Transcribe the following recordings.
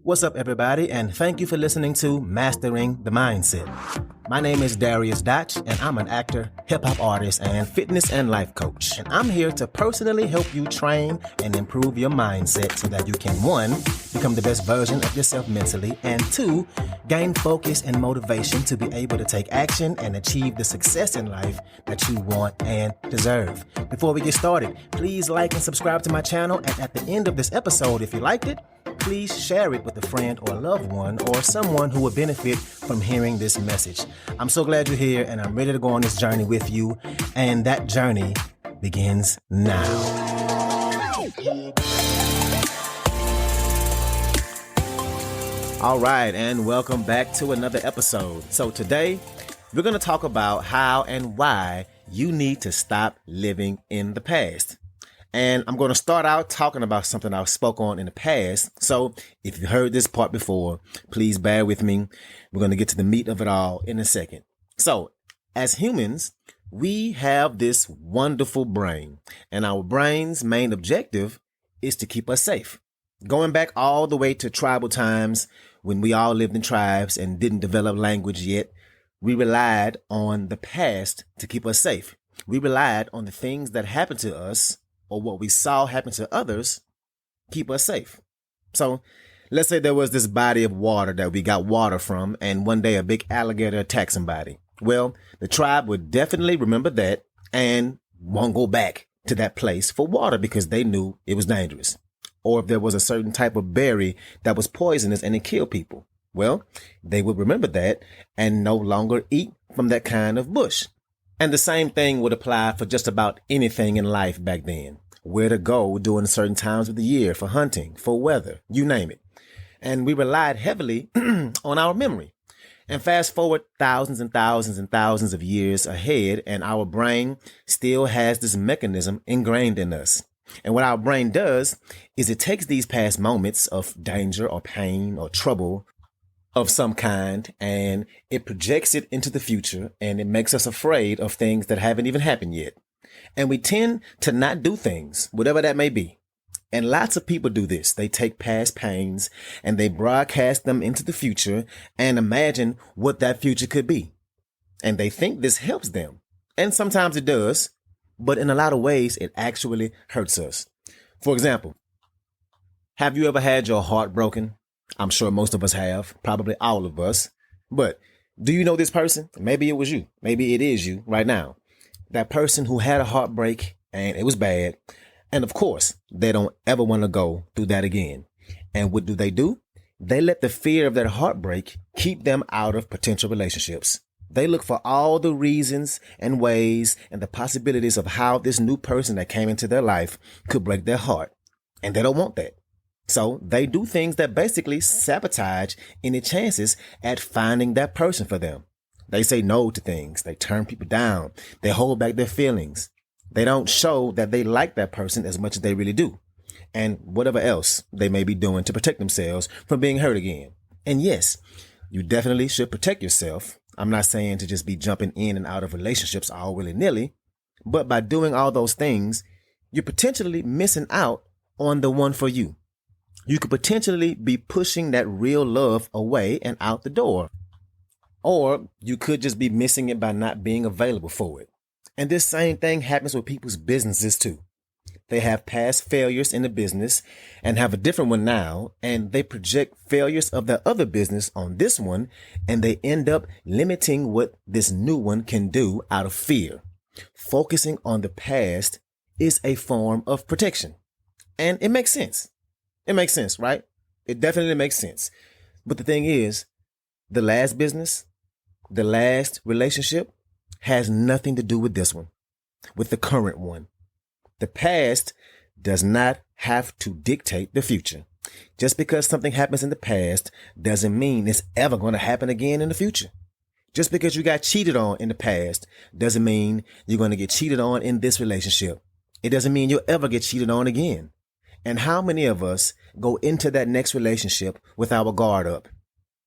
What's up, everybody, and thank you for listening to Mastering the Mindset. My name is Dariusdotch, and I'm an actor, hip-hop artist, and fitness and life coach. And I'm here to personally help you train and improve your mindset so that you can, 1, become the best version of yourself mentally, and 2, gain focus and motivation to be able to take action and achieve the success in life that you want and deserve. Before we get started, please like and subscribe to my channel, and at the end of this episode, if you liked it, please share it with a friend or loved one or someone who would benefit from hearing this message. I'm so glad you're here, and I'm ready to go on this journey with you, and that journey begins now. All right, and welcome back to another episode. So today, we're going to talk about how and why you need to stop living in the past. And I'm going to start out talking about something I've spoke on in the past. So if you heard this part before, please bear with me. We're going to get to the meat of it all in a second. So as humans, we have this wonderful brain, and our brain's main objective is to keep us safe. Going back all the way to tribal times when we all lived in tribes and didn't develop language yet, we relied on the past to keep us safe. We relied on the things that happened to us or what we saw happen to others, keep us safe. So let's say there was this body of water that we got water from, and one day a big alligator attacked somebody. Well, the tribe would definitely remember that and won't go back to that place for water because they knew it was dangerous. Or if there was a certain type of berry that was poisonous and it killed people, well, they would remember that and no longer eat from that kind of bush. And the same thing would apply for just about anything in life back then. Where to go during certain times of the year for hunting, for weather, you name it. And we relied heavily on our memory. And fast forward thousands and thousands and thousands of years ahead, and our brain still has this mechanism ingrained in us. And what our brain does is it takes these past moments of danger or pain or trouble of some kind, and it projects it into the future, and it makes us afraid of things that haven't even happened yet. And we tend to not do things, whatever that may be. And lots of people do this. They take past pains and they broadcast them into the future and imagine what that future could be. And they think this helps them. And sometimes it does, but in a lot of ways, it actually hurts us. For example, have you ever had your heart broken? I'm sure most of us have, probably all of us. But do you know this person? Maybe it was you. Maybe it is you right now. That person who had a heartbreak and it was bad. And of course, they don't ever want to go through that again. And what do? They let the fear of that heartbreak keep them out of potential relationships. They look for all the reasons and ways and the possibilities of how this new person that came into their life could break their heart. And they don't want that. So they do things that basically sabotage any chances at finding that person for them. They say no to things. They turn people down. They hold back their feelings. They don't show that they like that person as much as they really do. And whatever else they may be doing to protect themselves from being hurt again. And yes, you definitely should protect yourself. I'm not saying to just be jumping in and out of relationships all willy-nilly. But by doing all those things, you're potentially missing out on the one for you. You could potentially be pushing that real love away and out the door. Or you could just be missing it by not being available for it. And this same thing happens with people's businesses too. They have past failures in the business and have a different one now, and they project failures of their other business on this one, and they end up limiting what this new one can do out of fear. Focusing on the past is a form of protection. And it makes sense. It makes sense, right? It definitely makes sense. But the thing is, the last business, the last relationship has nothing to do with this one, with the current one. The past does not have to dictate the future. Just because something happens in the past doesn't mean it's ever going to happen again in the future. Just because you got cheated on in the past doesn't mean you're going to get cheated on in this relationship. It doesn't mean you'll ever get cheated on again. And how many of us go into that next relationship with our guard up?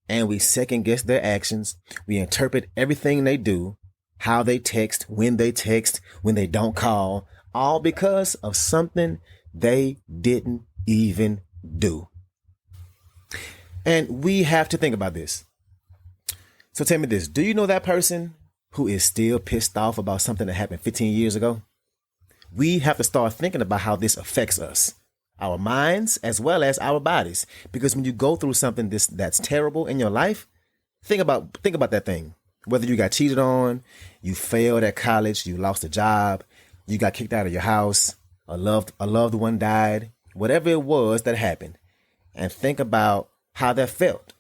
And we second guess their actions. We interpret everything they do, how they text, when they don't call, all because of something they didn't even do. And we have to think about this. So tell me this. Do you know that person who is still pissed off about something that happened 15 years ago? We have to start thinking about how this affects us, our minds, as well as our bodies. Because when you go through something that's terrible in your life, think about that thing. Whether you got cheated on, you failed at college, you lost a job, you got kicked out of your house, a loved one died, whatever it was that happened, and think about how that felt.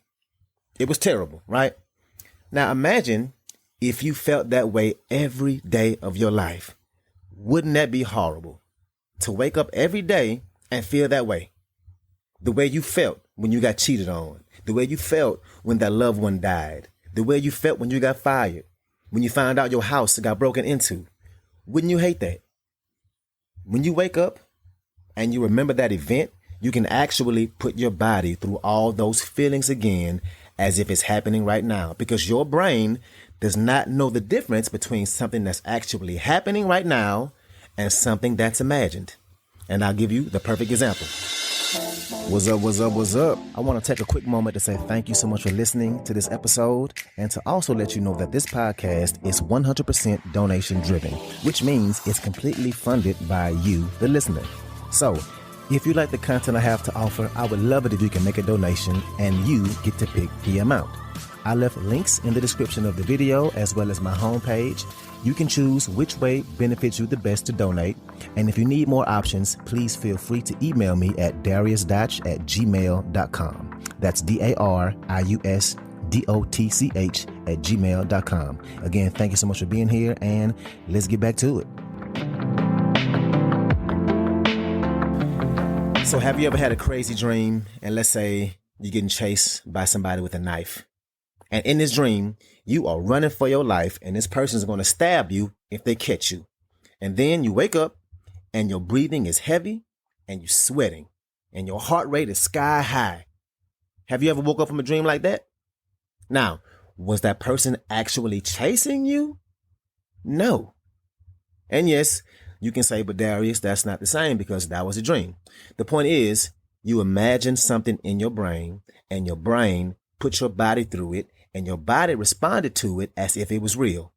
It was terrible, right? Now imagine if you felt that way every day of your life. Wouldn't that be horrible to wake up every day and feel that way? The way you felt when you got cheated on, the way you felt when that loved one died, the way you felt when you got fired, when you found out your house got broken into. Wouldn't you hate that? When you wake up and you remember that event, you can actually put your body through all those feelings again as if it's happening right now, because your brain does not know the difference between something that's actually happening right now and something that's imagined. And I'll give you the perfect example. What's up, what's up, what's up? I want to take a quick moment to say thank you so much for listening to this episode, and to also let you know that this podcast is 100% donation driven, which means it's completely funded by you, the listener. So if you like the content I have to offer, I would love it if you can make a donation and you get to pick the amount. I left links in the description of the video as well as my homepage. You can choose which way benefits you the best to donate. And if you need more options, please feel free to email me at dariusdotch@gmail.com. That's dariusdotch@gmail.com. Again, thank you so much for being here, and let's get back to it. So have you ever had a crazy dream, and let's say you're getting chased by somebody with a knife? And in this dream, you are running for your life, and this person is going to stab you if they catch you. And then you wake up and your breathing is heavy and you're sweating and your heart rate is sky high. Have you ever woke up from a dream like that? Now, was that person actually chasing you? No. And yes, you can say, but Darius, that's not the same because that was a dream. The point is, you imagined something in your brain and your brain put your body through it, and your body responded to it as if it was real.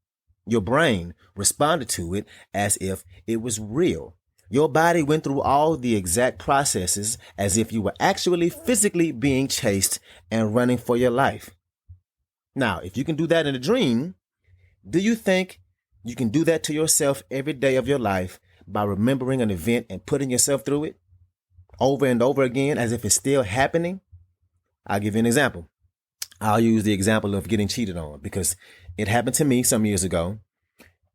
Your brain responded to it as if it was real. Your body went through all the exact processes as if you were actually physically being chased and running for your life. Now, if you can do that in a dream, do you think you can do that to yourself every day of your life by remembering an event and putting yourself through it over and over again as if it's still happening? I'll give you an example. I'll use the example of getting cheated on because it happened to me some years ago,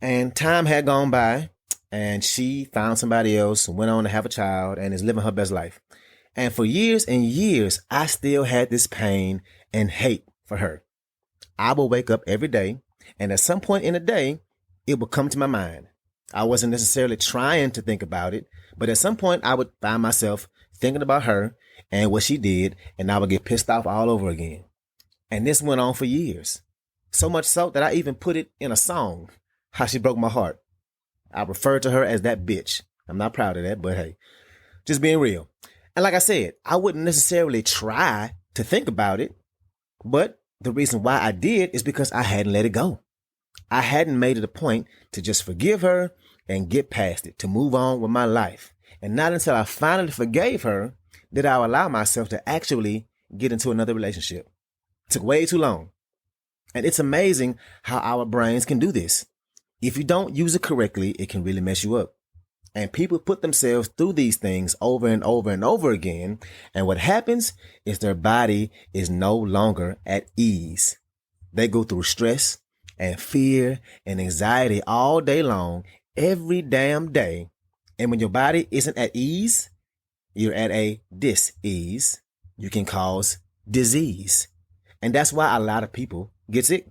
and time had gone by and she found somebody else, went on to have a child, and is living her best life. And for years and years, I still had this pain and hate for her. I would wake up every day, and at some point in the day, it would come to my mind. I wasn't necessarily trying to think about it, but at some point I would find myself thinking about her and what she did, and I would get pissed off all over again. And this went on for years. So much so that I even put it in a song, how she broke my heart. I refer to her as that bitch. I'm not proud of that, but hey, just being real. And like I said, I wouldn't necessarily try to think about it, but the reason why I did is because I hadn't let it go. I hadn't made it a point to just forgive her and get past it, to move on with my life. And not until I finally forgave her did I allow myself to actually get into another relationship. It took way too long. And it's amazing how our brains can do this. If you don't use it correctly, it can really mess you up. And people put themselves through these things over and over and over again. And what happens is their body is no longer at ease. They go through stress and fear and anxiety all day long, every damn day. And when your body isn't at ease, you're at a dis-ease. You can cause disease. And that's why a lot of people get sick.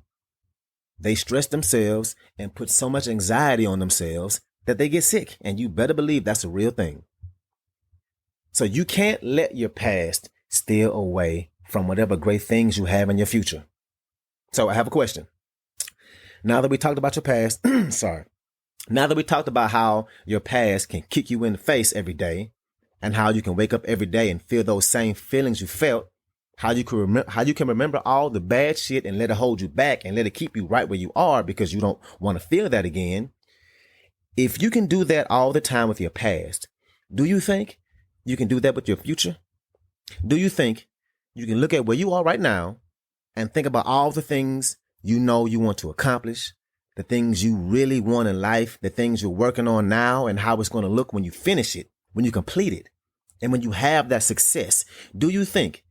They stress themselves and put so much anxiety on themselves that they get sick. And you better believe that's a real thing. So you can't let your past steal away from whatever great things you have in your future. So I have a question. Now that we talked about your past, now that we talked about how your past can kick you in the face every day and how you can wake up every day and feel those same feelings you felt, how you can remember all the bad shit and let it hold you back and let it keep you right where you are because you don't want to feel that again. If you can do that all the time with your past, do you think you can do that with your future? Do you think you can look at where you are right now and think about all the things you know you want to accomplish, the things you really want in life, the things you're working on now, and how it's going to look when you finish it, when you complete it, and when you have that success? Do you think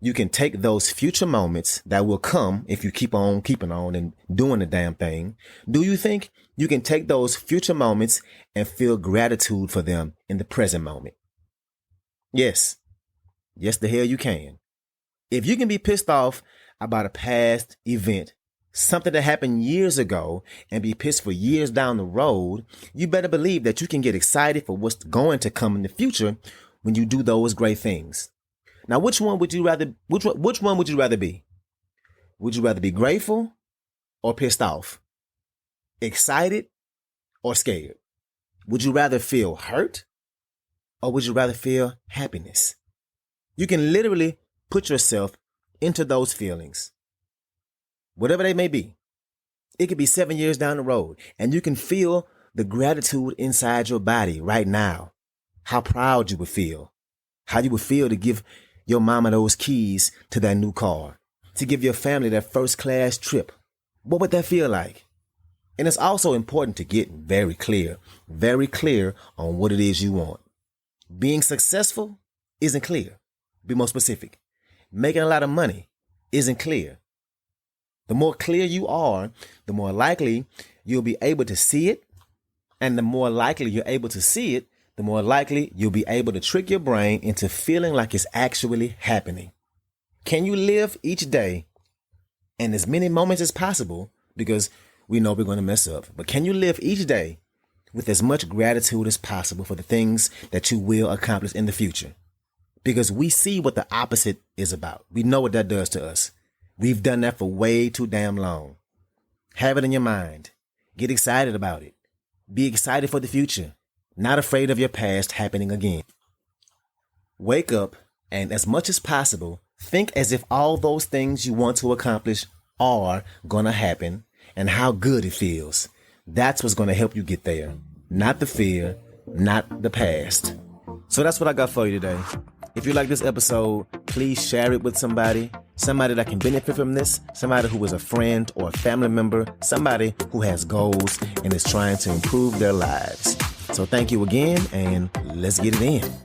you can take those future moments that will come if you keep on keeping on and doing the damn thing? Do you think you can take those future moments and feel gratitude for them in the present moment? Yes. Yes, the hell you can. If you can be pissed off about a past event, something that happened years ago, and be pissed for years down the road, you better believe that you can get excited for what's going to come in the future when you do those great things. Now, which one would you rather be? Would you rather be grateful or pissed off? Excited or scared? Would you rather feel hurt or would you rather feel happiness? You can literally put yourself into those feelings, whatever they may be. It could be 7 years down the road, and you can feel the gratitude inside your body right now. How proud you would feel. How you would feel to give your mama those keys to that new car, to give your family that first class trip. What would that feel like? And it's also important to get very clear on what it is you want. Being successful isn't clear. Be more specific. Making a lot of money isn't clear. The more clear you are, the more likely you'll be able to see it. And the more likely you're able to see it, the more likely you'll be able to trick your brain into feeling like it's actually happening. Can you live each day in as many moments as possible, because we know we're going to mess up, but can you live each day with as much gratitude as possible for the things that you will accomplish in the future? Because we see what the opposite is about. We know what that does to us. We've done that for way too damn long. Have it in your mind. Get excited about it. Be excited for the future. Not afraid of your past happening again. Wake up and, as much as possible, think as if all those things you want to accomplish are going to happen and how good it feels. That's what's going to help you get there. Not the fear, not the past. So that's what I got for you today. If you like this episode, please share it with somebody that can benefit from this, somebody who is a friend or a family member, somebody who has goals and is trying to improve their lives. So thank you again, and let's get it in.